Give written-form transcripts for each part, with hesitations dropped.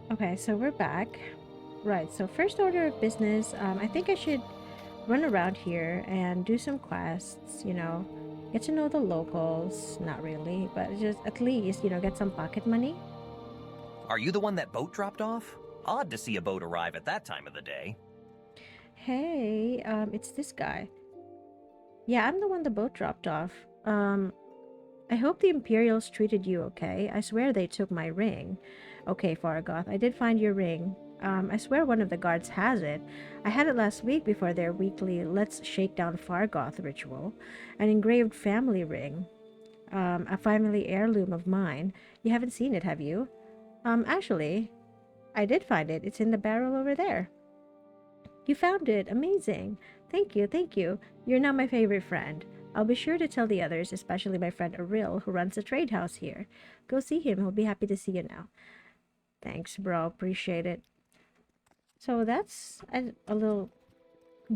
Okay, so we're back. Right, so first order of business, I think I should run around here and do some quests, get to know the locals. Not really, but just at least, get some pocket money. Are you the one that boat dropped off? Odd to see a boat arrive at that time of the day. Hey, it's this guy. Yeah, I'm the one the boat dropped off. I hope the Imperials treated you okay. I swear they took my ring. Okay, Fargoth, I did find your ring. I swear one of the guards has it. I had it last week before their weekly Let's Shake Down Fargoth ritual. An engraved family ring. A family heirloom of mine. You haven't seen it, have you? Actually, I did find it. It's in the barrel over there. You found it. Amazing. Thank you, thank you. You're now my favorite friend. I'll be sure to tell the others, especially my friend Aril, who runs a trade house here. Go see him. He'll be happy to see you now. Thanks, bro. Appreciate it. So that's a little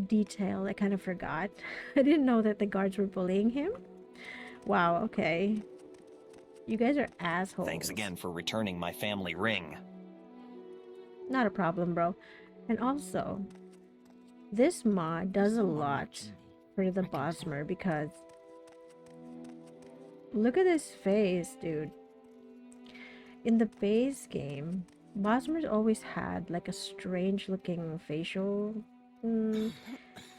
detail I kind of forgot. I didn't know that the guards were bullying him. Wow, okay. You guys are assholes. Thanks again for returning my family ring. Not a problem, bro. And also, this mod does a lot for the Bosmer because look at his face, dude. In the base game, Bosmer's always had like a strange looking facial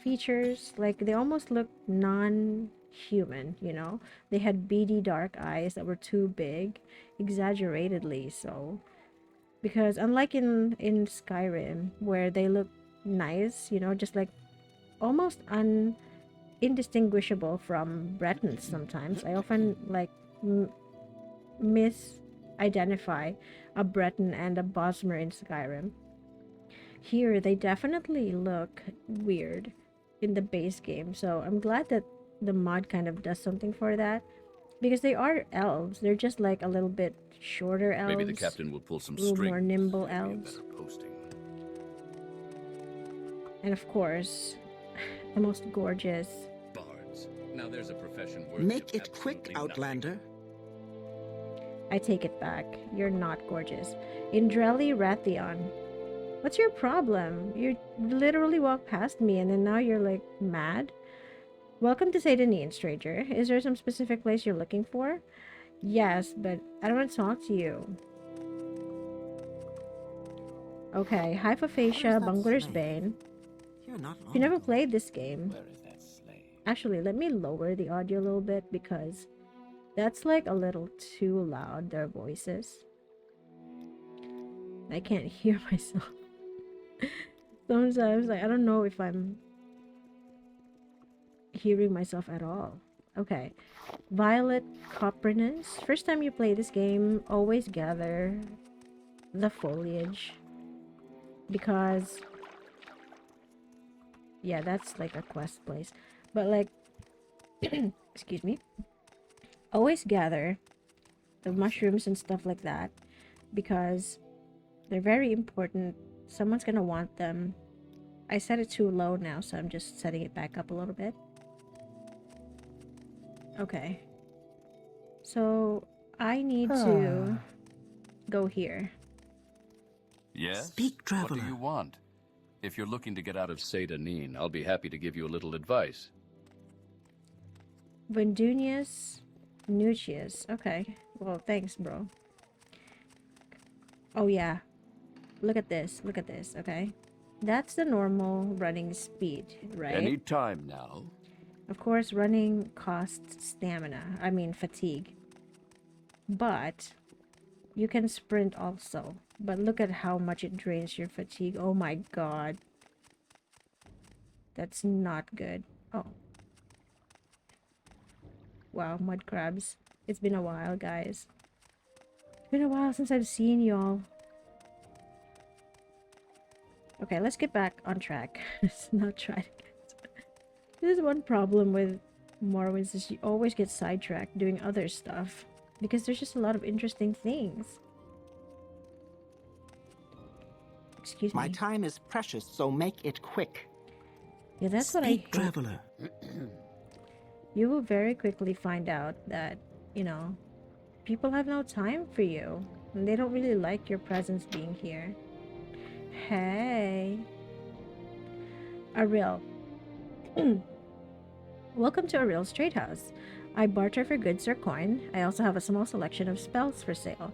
features. Like they almost look non-human, They had beady dark eyes that were too big, exaggeratedly so. Because unlike in Skyrim, where they look nice, just like almost indistinguishable from Bretons sometimes. I often like misidentify a Breton and a Bosmer in Skyrim. Here, they definitely look weird in the base game, so I'm glad that the mod kind of does something for that. Because they are elves. They're just like a little bit shorter elves. Maybe the captain will pull some strings. A little more nimble Maybe elves. Posting. And of course, the most gorgeous. Bards. Now there's a profession worthy Make of it quick, absolutely Outlander. I take it back. You're not gorgeous. Indrelli Rathion. What's your problem? You literally walked past me and then now you're like mad? Welcome to Satanin, stranger. Is there some specific place you're looking for? Yes, but I don't want to talk to you. Okay, Hypophagia, Bungler's Bane. If you never played this game, Where is that slave? actually, let me lower the audio a little bit because that's like a little too loud, their voices. I can't hear myself. Sometimes, like, I don't know if I'm hearing myself at all. Okay. Violet Coprinus. First time you play this game, always gather the foliage. Because yeah, that's like a quest place. But like excuse me. Always gather the mushrooms and stuff like that because they're very important. Someone's gonna want them. I set it too low now, so I'm just setting it back up a little bit. Okay. So I need to go here. Yes? Speak, traveler. What do you want? If you're looking to get out of Satanin, I'll be happy to give you a little advice. Vendunius Nucius. Okay. Well, thanks, bro. Oh, yeah. Look at this. Look at this, okay? That's the normal running speed, right? Any time now. Of course, running costs stamina. I mean, fatigue. But you can sprint also. But look at how much it drains your fatigue. Oh my god. That's not good. Oh. Wow, mud crabs. It's been a while, guys. It's been a while since I've seen y'all. Okay, let's get back on track. Let's not try to get... There's one problem with Morrowind is you always get sidetracked doing other stuff. Because there's just a lot of interesting things. Excuse me. My time is precious, so make it quick. Yeah, that's Speak, what I hate. traveler. You will very quickly find out that, people have no time for you. And they don't really like your presence being here. Hey. Ariel. Welcome to Ariel's Trade House. I barter for goods or coin. I also have a small selection of spells for sale.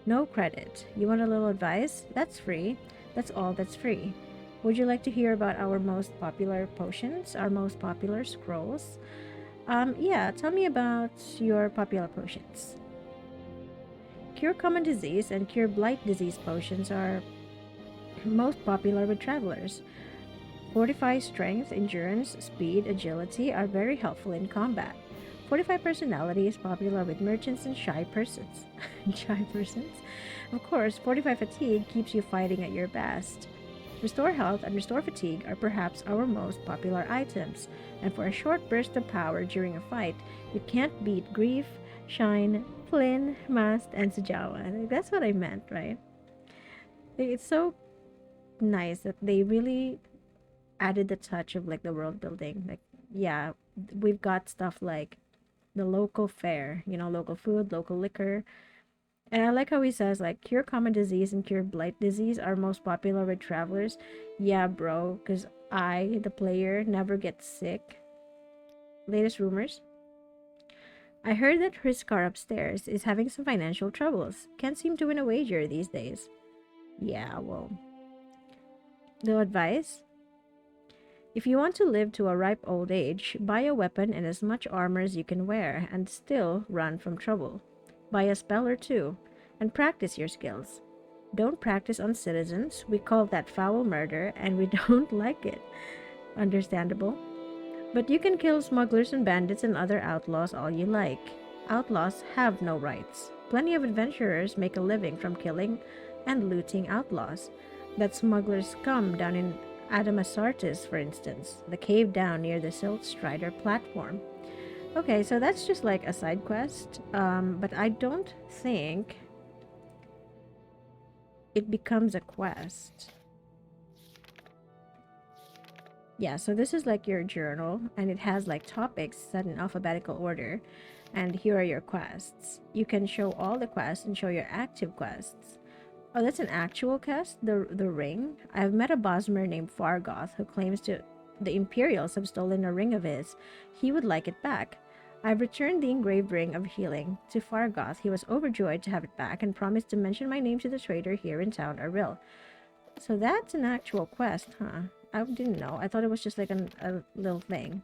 No credit. You want a little advice? That's free. That's all that's free. Would you like to hear about our most popular potions? Our most popular scrolls? Yeah, tell me about your popular potions. Cure common disease and cure blight disease potions are most popular with travelers. Fortify strength, endurance, speed, agility are very helpful in combat. Fortify personality is popular with merchants and shy persons. Shy persons? Of course, Fortify fatigue keeps you fighting at your best. Restore health and restore fatigue are perhaps our most popular items, and for a short burst of power during a fight, you can't beat Grief, Shine, Flynn, Mast, and Sujawa. That's what I meant, right? It's so nice that they really added the touch of like the world building. Like, yeah, we've got stuff like the local fare, local food, local liquor. And I like how he says like cure common disease and cure blight disease are most popular with travelers. Yeah, bro, because I, the player, never get sick. Latest rumors. I heard that Hriskar upstairs is having some financial troubles. Can't seem to win a wager these days. Yeah, well. No advice? If you want to live to a ripe old age, buy a weapon and as much armor as you can wear and still run from trouble. Buy a spell or two, and practice your skills. Don't practice on citizens. We call that foul murder, and we don't like it. Understandable. But you can kill smugglers and bandits and other outlaws all you like. Outlaws have no rights. Plenty of adventurers make a living from killing and looting outlaws. That smugglers scum down in Adamasartis, for instance, the cave down near the Silt Strider platform. Okay, so that's just like a side quest, but I don't think it becomes a quest. Yeah, so this is like your journal, and it has like topics set in alphabetical order, and here are your quests. You can show all the quests and show your active quests. Oh, that's an actual quest? The ring? I've met a Bosmer named Fargoth who claims the Imperials have stolen a ring of his. He would like it back. I've returned the engraved ring of healing to Fargoth. He was overjoyed to have it back and promised to mention my name to the trader here in town, Aril. So that's an actual quest, huh? I didn't know. I thought it was just like a little thing.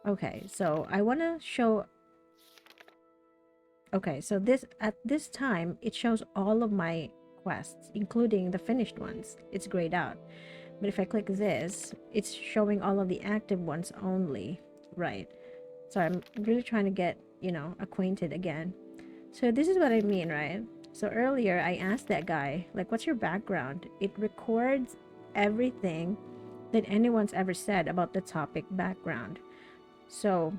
Okay, so I want to show... Okay, so at this time, it shows all of my quests, including the finished ones. It's grayed out. But if I click this, it's showing all of the active ones only. Right. So I'm really trying to get, acquainted again. So this is what I mean, right? So earlier, I asked that guy, like, what's your background? It records everything that anyone's ever said about the topic background. So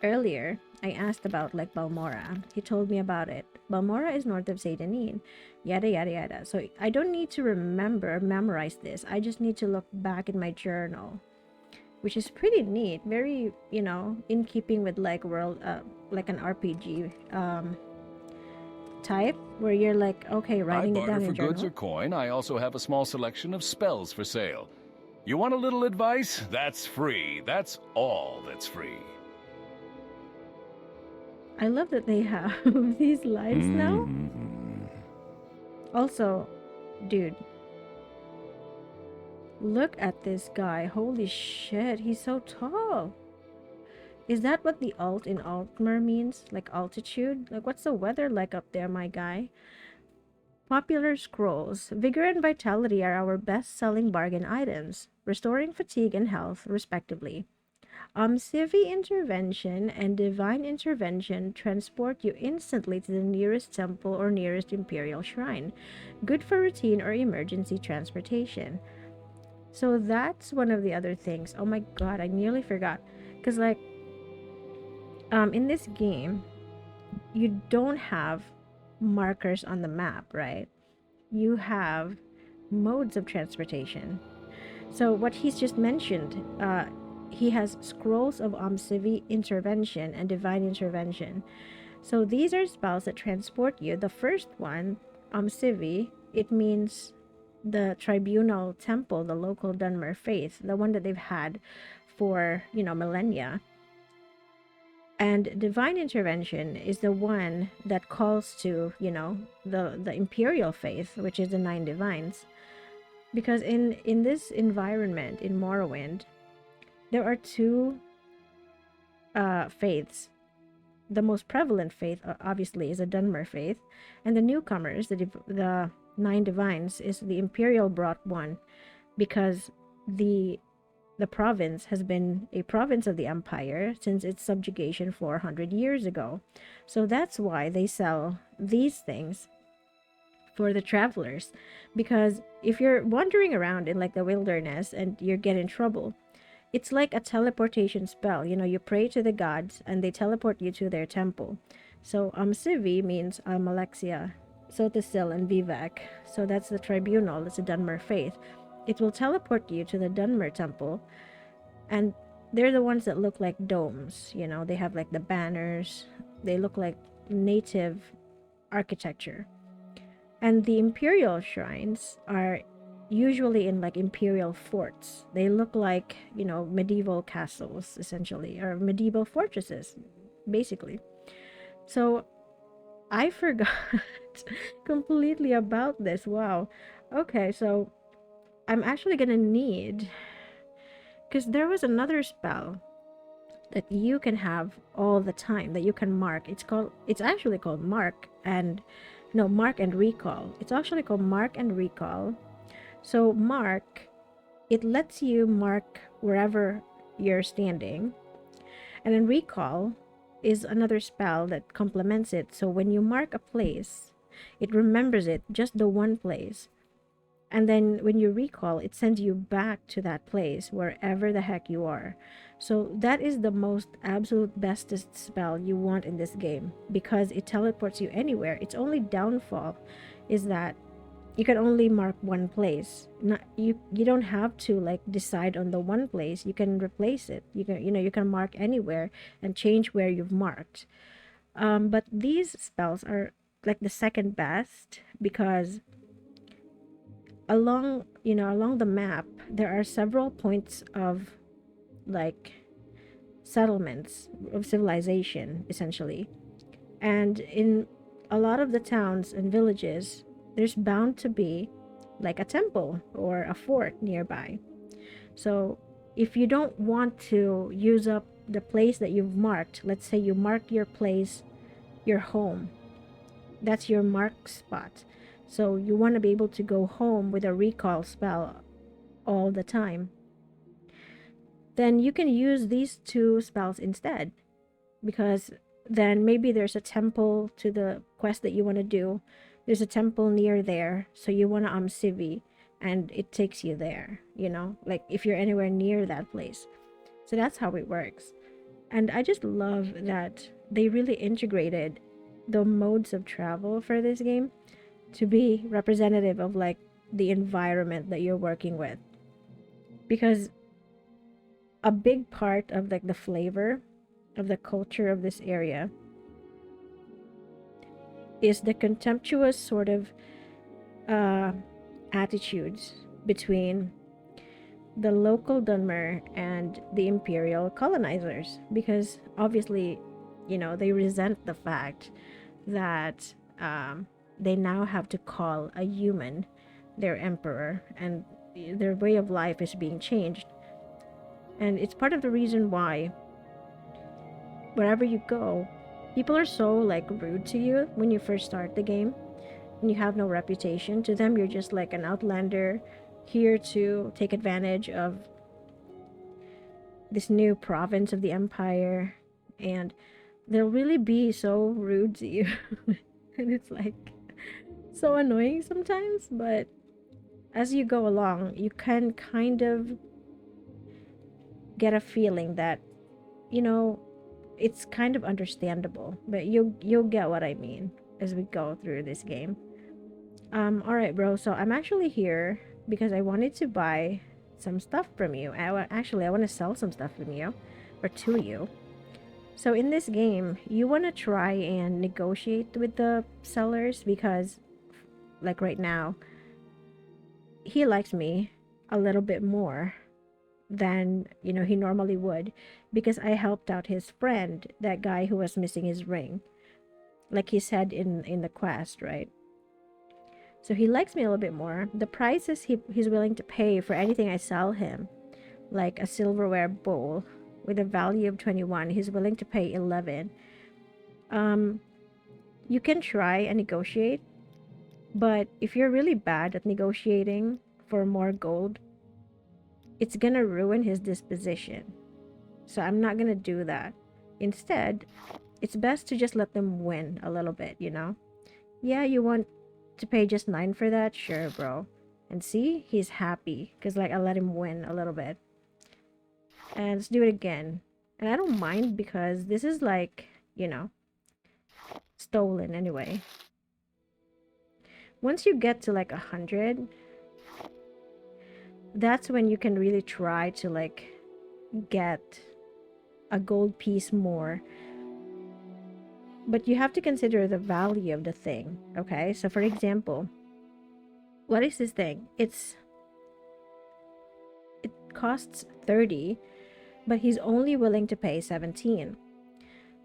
earlier, I asked about like Balmora. He told me about it. Balmora is north of Seydanin. Yada yada yada. So I don't need to memorize this. I just need to look back in my journal, which is pretty neat. Very, in keeping with like like an RPG type, where you're like, okay, writing it down in your journal. I barter for goods or coin. I also have a small selection of spells for sale. You want a little advice? That's free. That's all that's free. I love that they have these lives now. Also, dude, look at this guy. Holy shit, he's so tall. Is that what the alt in Altmer means? Like altitude? Like, what's the weather like up there, my guy? Popular scrolls. Vigor and vitality are our best-selling bargain items, restoring fatigue and health, respectively. Civi Intervention and Divine Intervention transport you instantly to the nearest temple or nearest Imperial Shrine. Good for routine or emergency transportation. So that's one of the other things. Oh my god, I nearly forgot. Because like, in this game, you don't have markers on the map, right? You have modes of transportation. So what he's just mentioned, he has scrolls of Civi Intervention and Divine Intervention. So these are spells that transport you. The first one, Civi, it means the tribunal temple, the local Dunmer faith, the one that they've had for, millennia. And divine intervention is the one that calls to, the imperial faith, which is the 9 divines. Because in this environment, in Morrowind, there are two faiths. The most prevalent faith, obviously, is a Dunmer faith, and the newcomers, the 9 divines, is the imperial brought one, because the province has been a province of the empire since its subjugation 400 years ago. So that's why they sell these things for the travelers, because if you're wandering around in like the wilderness and you get in trouble, it's like a teleportation spell. You pray to the gods and they teleport you to their temple. So Civi means Alexia, Sotasil, and Vivek. So that's the tribunal, that's the Dunmer faith. It will teleport you to the Dunmer temple, and they're the ones that look like domes. They have like the banners, they look like native architecture. And the imperial shrines are usually in like imperial forts. They look like, medieval castles, essentially, or medieval fortresses, basically. So I forgot completely about this. Wow. Okay, so I'm actually gonna need, because there was another spell that you can have all the time that you can mark. It's actually called mark and recall. It's actually called mark and recall. So mark, it lets you mark wherever you're standing, and then recall is another spell that complements it. So when you mark a place, it remembers it, just the one place. And then when you recall, it sends you back to that place, wherever the heck you are. So that is the most absolute bestest spell you want in this game, because it teleports you anywhere. Its only downfall is that you can only mark one place. You don't have to like decide on the one place. You can replace it. You can mark anywhere and change where you've marked. But these spells are like the second best, because along the map there are several points of like settlements of civilization, essentially. And in a lot of the towns and villages, there's bound to be like a temple or a fort nearby. So if you don't want to use up the place that you've marked, let's say you mark your place, your home, that's your mark spot. So you want to be able to go home with a recall spell all the time. Then you can use these two spells instead, because then maybe there's a temple to the quest that you want to do. There's a temple near there, so you want to Civi, and it takes you there, like if you're anywhere near that place. So that's how it works. And I just love that they really integrated the modes of travel for this game to be representative of like the environment that you're working with, because a big part of like the flavor of the culture of this area is the contemptuous sort of attitudes between the local Dunmer and the imperial colonizers, because obviously they resent the fact that they now have to call a human their emperor, and their way of life is being changed. And it's part of the reason why wherever you go, people are so like rude to you when you first start the game, and you have no reputation. To them, you're just like an outlander here to take advantage of this new province of the empire, and they'll really be so rude to you. And it's like so annoying sometimes, but as you go along, you can kind of get a feeling that it's kind of understandable, but you'll get what I mean as we go through this game. All right, bro, so I'm actually here because I wanted to buy some stuff from you. Actually, I want to sell some stuff from you, or to you. So in this game, you want to try and negotiate with the sellers because, like right now, he likes me a little bit more than, he normally would, because I helped out his friend, that guy who was missing his ring, like he said in the quest, right? So he likes me a little bit more. The prices he's willing to pay for anything I sell him, like a silverware bowl with a value of 21, he's willing to pay 11. You can try and negotiate, but if you're really bad at negotiating for more gold, it's gonna ruin his disposition. So I'm not gonna do that. Instead, it's best to just let them win a little bit, Yeah, you want to pay just 9 for that? Sure, bro. And see, he's happy because like I let him win a little bit. And let's do it again. And I don't mind because this is like, stolen anyway. Once you get to like 100, that's when you can really try to like get a gold piece more. But you have to consider the value of the thing, okay? So for example, what is this thing? It costs 30, but he's only willing to pay 17.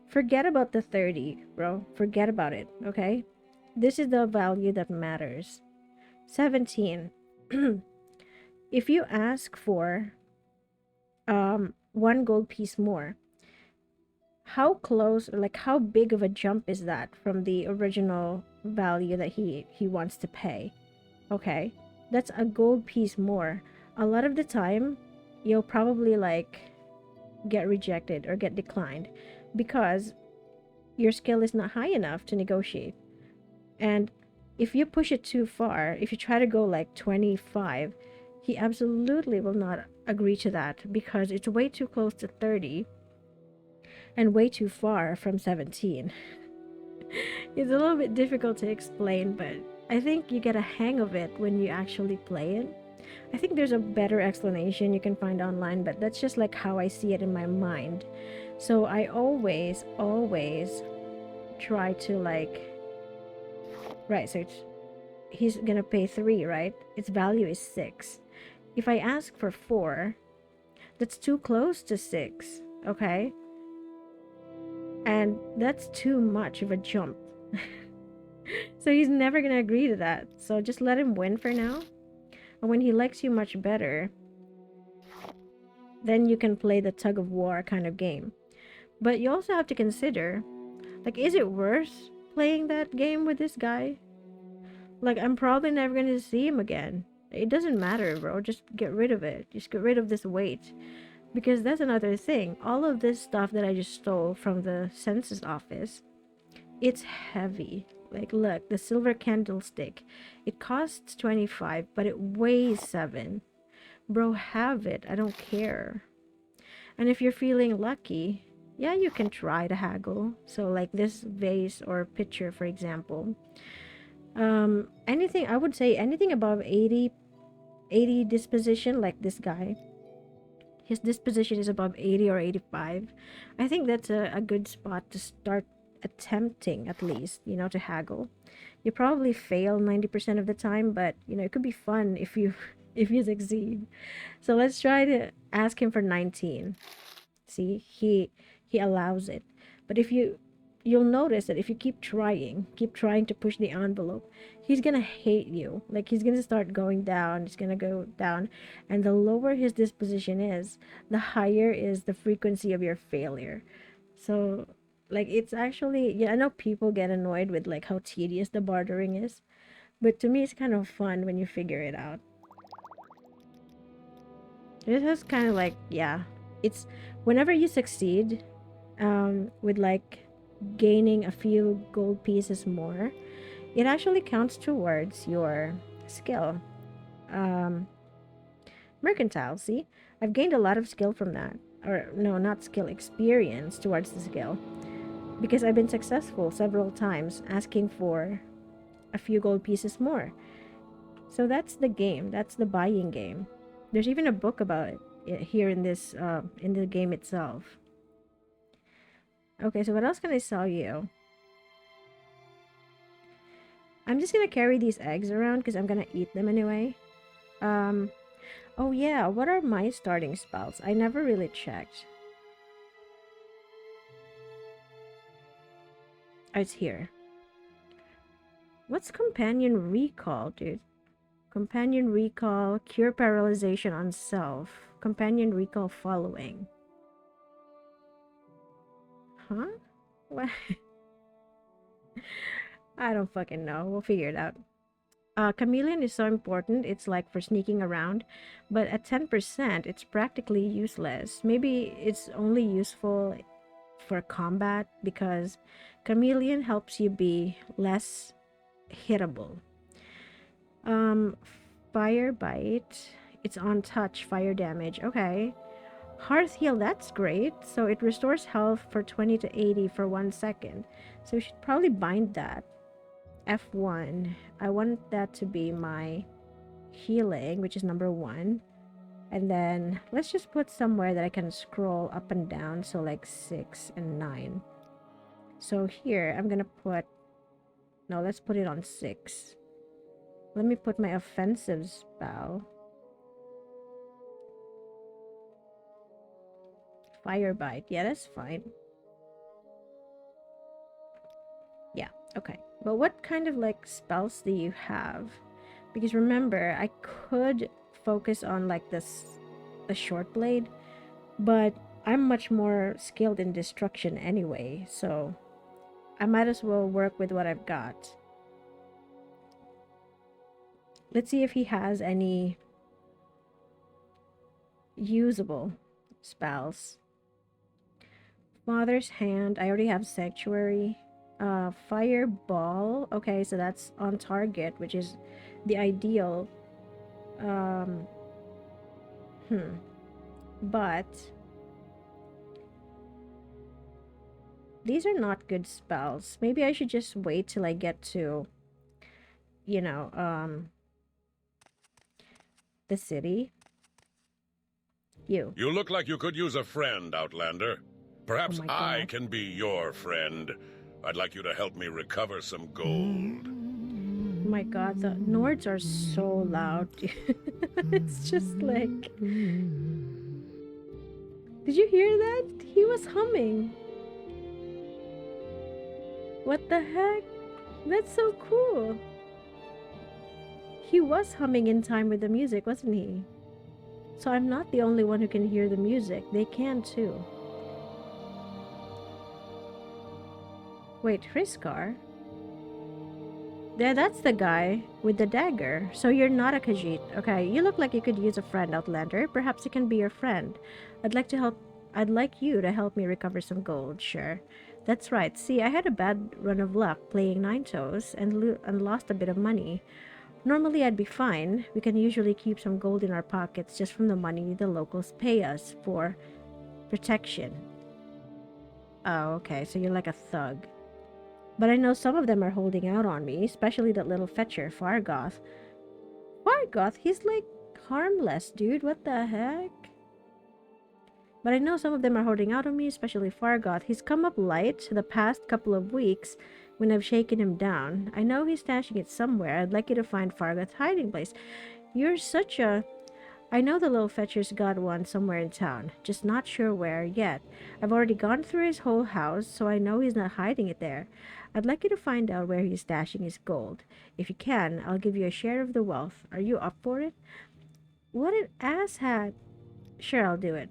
Forget about the 30, bro. Forget about it, okay? This is the value that matters. 17. If you ask for 1 gold piece more, how close, or like how big of a jump is that from the original value that he wants to pay? Okay, that's a gold piece more. A lot of the time, you'll probably like get rejected or get declined because your skill is not high enough to negotiate. And if you push it too far, if you try to go like 25, he absolutely will not agree to that because it's way too close to 30 and way too far from 17. It's a little bit difficult to explain, but I think you get a hang of it when you actually play it. I think there's a better explanation you can find online, but that's just like how I see it in my mind. So I always try to like, right, so he's gonna pay 3, right? Its value is 6. If I ask for 4, that's too close to 6, okay? And that's too much of a jump. So he's never gonna agree to that. So just let him win for now. And when he likes you much better, then you can play the tug of war kind of game. But you also have to consider, like, is it worth playing that game with this guy? Like, I'm probably never going to see him again. It doesn't matter, bro. Just get rid of it. Just get rid of this weight. Because that's another thing. All of this stuff that I just stole from the census office, it's heavy. Like, look, the silver candlestick. It costs 25, but it weighs 7. Bro, have it. I don't care. And if you're feeling lucky, yeah, you can try to haggle. So like this vase or picture, for example. Anything, I would say anything above 80 disposition, like this guy. His disposition is above 80 or 85. I think that's a good spot to start attempting, at least, to haggle. You probably fail 90% of the time, but it could be fun if you if you succeed. So let's try to ask him for 19. See, he allows it. But if you'll notice that if you keep trying to push the envelope, he's gonna hate you. Like, he's gonna start going down. He's gonna go down, and the lower his disposition is, the higher is the frequency of your failure. So like, it's actually, yeah, I know people get annoyed with like how tedious the bartering is, but to me it's kind of fun when you figure it out. It is kind of like, yeah, it's whenever you succeed with like gaining a few gold pieces more, it actually counts towards your skill. Mercantile, see? I've gained a lot of skill from that. Or no, not skill, experience towards the skill. Because I've been successful several times asking for a few gold pieces more. So that's the game. That's the buying game. There's even a book about it here in this in the game itself. Okay, so what else can I sell you? I'm just gonna carry these eggs around because I'm gonna eat them anyway. Um, oh yeah, what are my starting spells? I never really checked. Oh, it's here. What's companion recall, dude? Companion recall, cure paralyzation on self. Companion recall following. Huh? What? I don't fucking know. We'll figure it out. Chameleon is so important, it's like for sneaking around, but at 10%, it's practically useless. Maybe it's only useful for combat because Chameleon helps you be less hittable. Um, Fire Bite, it's on touch, fire damage. Okay. Hearth Heal, that's great. So it restores health for 20 to 80 for 1 second. So we should probably bind that. F1. I want that to be my healing, which is number 1. And then let's just put somewhere that I can scroll up and down. So like 6 and 9. So here, I'm gonna put... No, let's put it on 6. Let me put my offensive spell. Fire Bite. Yeah, that's fine. Yeah, okay. But what kind of like spells do you have? Because remember, I could focus on like the short blade, but I'm much more skilled in destruction anyway, so I might as well work with what I've got. Let's see if he has any usable spells. Father's Hand. I already have Sanctuary. Fireball. Okay, so that's on target, which is the ideal. But these are not good spells. Maybe I should just wait till I get to, you know, the city. You. You look like you could use a friend, Outlander. Perhaps Oh my I God. can be your friend. I'd like you to help me recover some gold. Oh my God, the Nords are so loud. It's just like... Did you hear that? He was humming. What the heck? That's so cool. He was humming in time with the music, wasn't he? So I'm not the only one who can hear the music. They can too. Wait, Hriskar? Yeah, that's the guy with the dagger. So you're not a Khajiit. Okay, you look like you could use a friend, Outlander. Perhaps he can be your friend. I'd like you to help me recover some gold, sure. That's right. See, I had a bad run of luck playing Nine Toes and lost a bit of money. Normally I'd be fine. We can usually keep some gold in our pockets just from the money the locals pay us for protection. Oh, okay, so you're like a thug. But I know some of them are holding out on me, especially that little fetcher, Fargoth. Fargoth? He's like harmless, dude. What the heck? But I know some of them are holding out on me, especially Fargoth. He's come up light the past couple of weeks when I've shaken him down. I know he's stashing it somewhere. I'd like you to find Fargoth's hiding place. You're such a... I know the little fetcher's got one somewhere in town, just not sure where yet. I've already gone through his whole house, so I know he's not hiding it there. I'd like you to find out where he's stashing his gold. If you can, I'll give you a share of the wealth. Are you up for it? What an asshat. Sure, I'll do it.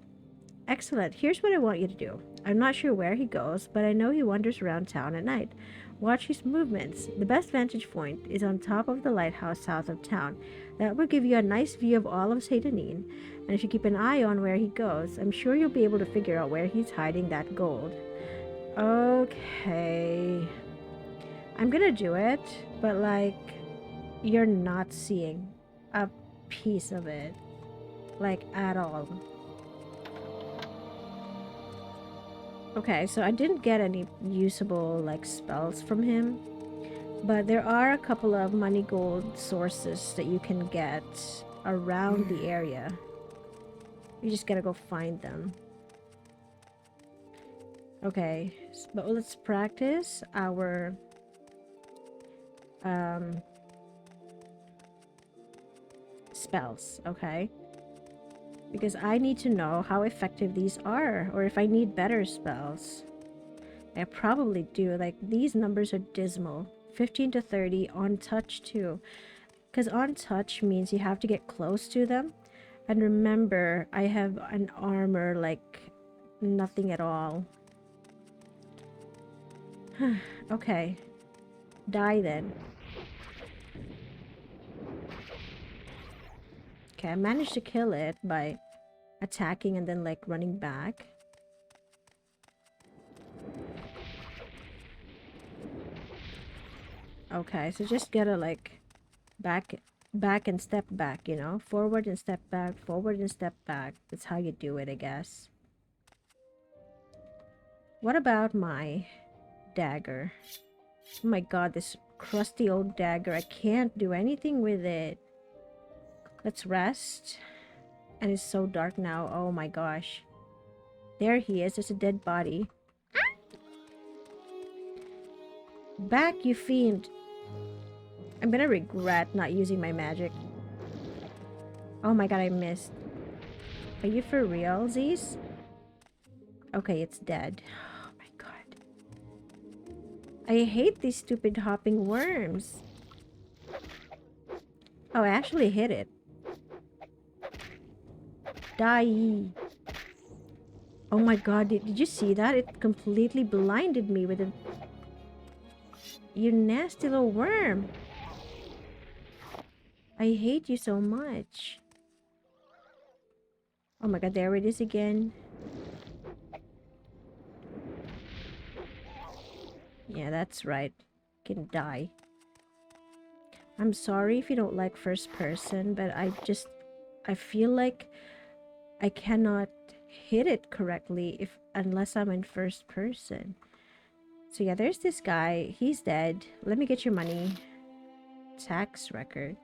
Excellent. Here's what I want you to do. I'm not sure where he goes, but I know he wanders around town at night. Watch his movements. The best vantage point is on top of the lighthouse south of town. That will give you a nice view of all of Satanin, and if you keep an eye on where he goes, I'm sure you'll be able to figure out where he's hiding that gold. Okay. I'm gonna do it, but like, you're not seeing a piece of it. Like, at all. Okay, so I didn't get any usable, like, spells from him. But there are a couple of money gold sources that you can get around the area. You just gotta go find them. Okay, but let's practice our spells, okay? Because I need to know how effective these are, or if I need better spells. I probably do. Like, these numbers are dismal. 15 to 30 on touch too. Because on touch means you have to get close to them. And remember, I have an armor like nothing at all. Okay. Die then. Okay, I managed to kill it by attacking and then like running back. Okay, so just gotta like back and step back, you know? Forward and step back, forward and step back. That's how you do it, I guess. What about my dagger? Oh my god, this crusty old dagger. I can't do anything with it. Let's rest. And it's so dark now. Oh my gosh. There he is. There's a dead body. Back, you fiend. I'm gonna regret not using my magic. Oh my god, I missed. Are you for real, Z's? Okay, it's dead. Oh my god. I hate these stupid hopping worms. Oh, I actually hit it. Die. Oh my god, did you see that? It completely blinded me with a... You nasty little worm. I hate you so much. Oh my god, there it is again. Yeah, that's right. You can die. I'm sorry if you don't like first person, but I feel like I cannot hit it correctly unless I'm in first person. So yeah, there's this guy. He's dead. Let me get your money. Tax record.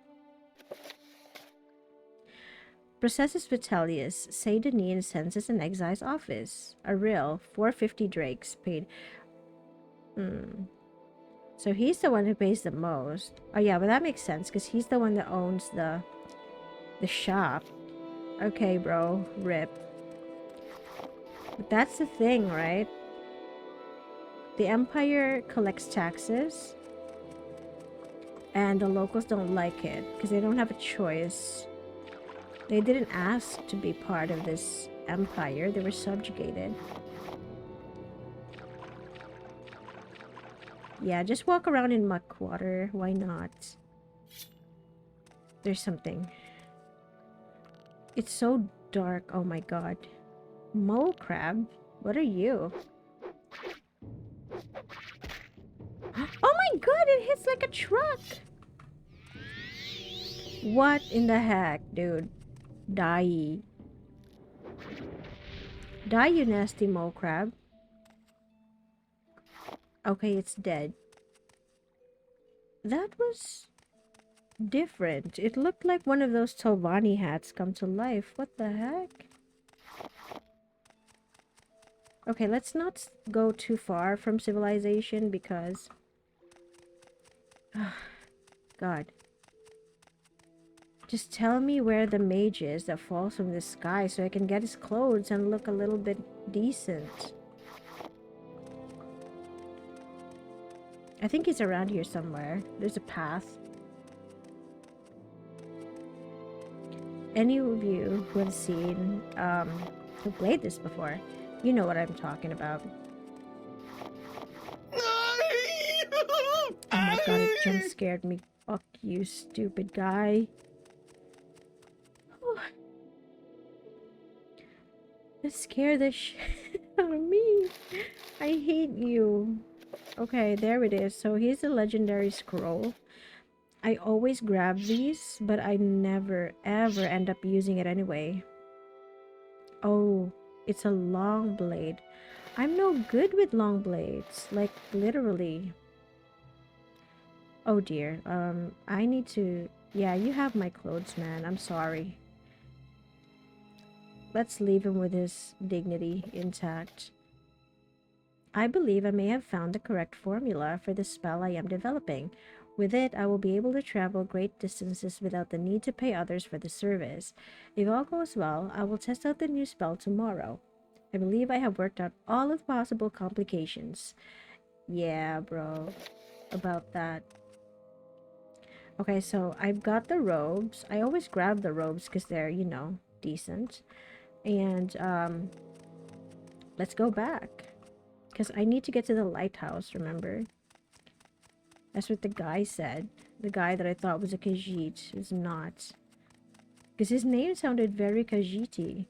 Processus Vitellius, Say Denis in Census and Excise Office. A real 450 drakes paid. So he's the one who pays the most. Oh yeah, but that makes sense because he's the one that owns the shop. Okay, bro. Rip. But that's the thing, right? The Empire collects taxes. And the locals don't like it because they don't have a choice. They didn't ask to be part of this empire. They were subjugated. Yeah, just walk around in muck water. Why not? There's something. It's so dark. Oh my god. Mole crab? What are you? Oh my god, it hits like a truck! What in the heck, dude? Die. Die, you nasty mole crab. Okay, it's dead. That was different. It looked like one of those Telvanni hats come to life. What the heck? Okay, let's not go too far from civilization because... God. Just tell me where the mage is that falls from the sky so I can get his clothes and look a little bit decent. I think he's around here somewhere. There's a path. Any of you who have seen, who played this before, you know what I'm talking about. Oh my god, it jump scared me. Fuck you, stupid guy. That scared the shit out of me. I hate you. Okay, there it is. So here's the legendary scroll. I always grab these, but I never ever end up using it anyway. Oh, it's a long blade. I'm no good with long blades, like literally. Oh dear. I need to... Yeah, you have my clothes, man. I'm sorry. Let's leave him with his dignity intact. I believe I may have found the correct formula for the spell I am developing. With it, I will be able to travel great distances without the need to pay others for the service. If all goes well, I will test out the new spell tomorrow. I believe I have worked out all of the possible complications. Yeah, bro. About that. Okay, so I've got the robes. I always grab the robes because they're, you know, decent. And, let's go back. Because I need to get to the lighthouse, remember? That's what the guy said. The guy that I thought was a Khajiit is not. Because his name sounded very Khajiiti.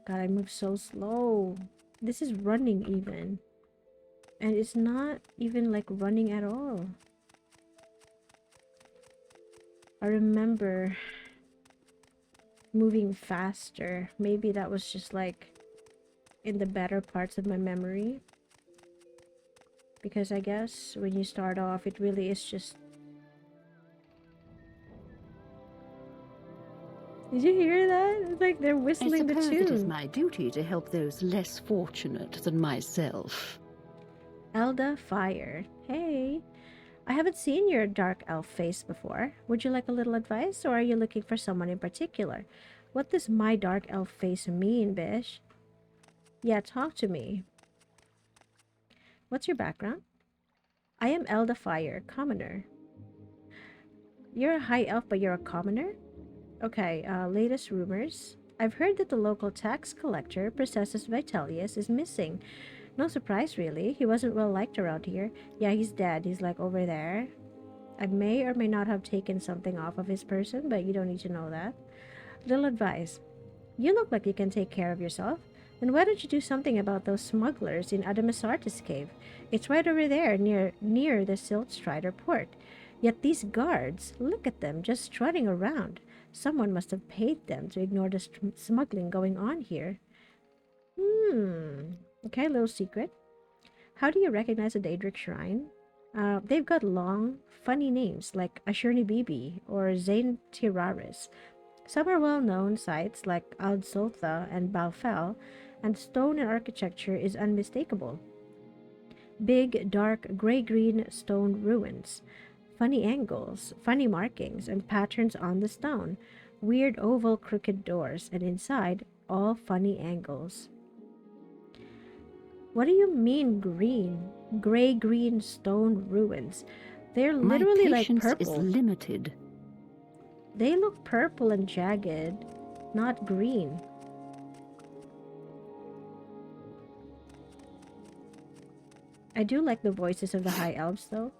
God, I move so slow. This is running even. And it's not even like running at all. I remember moving faster. Maybe that was just like in the better parts of my memory. Because I guess when you start off, it really is just... Did you hear that? It's like they're I whistling the suppose it is tune. my duty to help those less fortunate than myself. Elda Fire. Hey, I haven't seen your dark elf face before. Would you like a little advice, or are you looking for someone in particular? What does my dark elf face mean, Bish? Yeah, talk to me. What's your background? I am Elda Fire, commoner. You're a high elf, but you're a commoner? Okay, latest rumors. I've heard that the local tax collector, Processus Vitellius, is missing. No surprise, really. He wasn't well liked around here. Yeah, he's dead. He's like over there. I may or may not have taken something off of his person, but you don't need to know that. Little advice. You look like you can take care of yourself. Then why don't you do something about those smugglers in Adamasartis cave? It's right over there, near the Silt Strider port. Yet these guards, look at them, just strutting around. Someone must have paid them to ignore the smuggling going on here. Okay, little secret. How do you recognize a Daedric shrine? They've got long, funny names like Ashurni Bibi or Zain Tiraris. Some are well-known sites like Al-Sultha and Balfel, and stone and architecture is unmistakable. Big, dark, gray-green stone ruins. Funny angles, funny markings, and patterns on the stone. Weird oval crooked doors, and inside, all funny angles. What do you mean green? Gray-green stone ruins. They're My literally like patience is purple. limited. They look purple and jagged, not green. I do like the voices of the high elves though.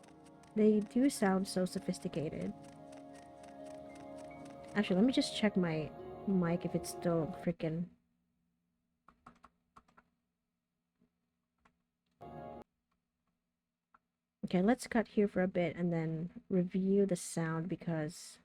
They do sound so sophisticated. Actually, let me just check my mic if it's still freaking... Okay, let's cut here for a bit and then review the sound because